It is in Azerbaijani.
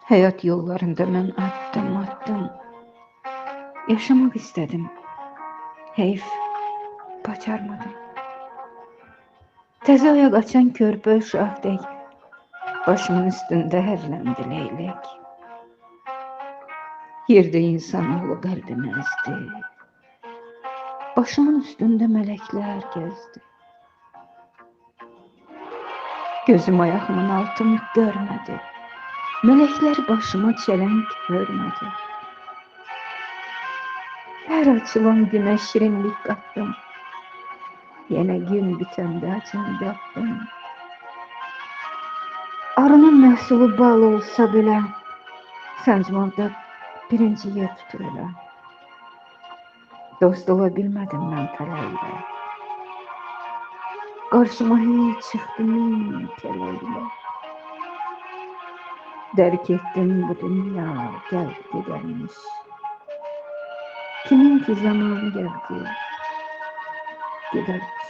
Hayat yollarında mən addım. Yaşamak istedim. Heyf, bacarmadım. Təzə aya qaçan körpə uşaqdək başımın üstündə hərləndi leylək. Yerdə insanoğlu qəlbimi əzdi. Başımın üstündə mələklər gəzdi. Gözüm ayağımın altını görmədi. Mələklər başıma çələng hörmədi. Hər açılan günə şirinlik qatdım. Yenə gün bitəndə acını qatdım. Arının məhsulu bal olsa belə, sancmaqda birinci yer tutur elə. Dost ola bilmədim mən tələylə. Qarşıma heç çıxdı min kələylə. Dərk etdim bu dünya gəldi gedərmiş. Kimin ki zamanı gəldi, gedərmiş.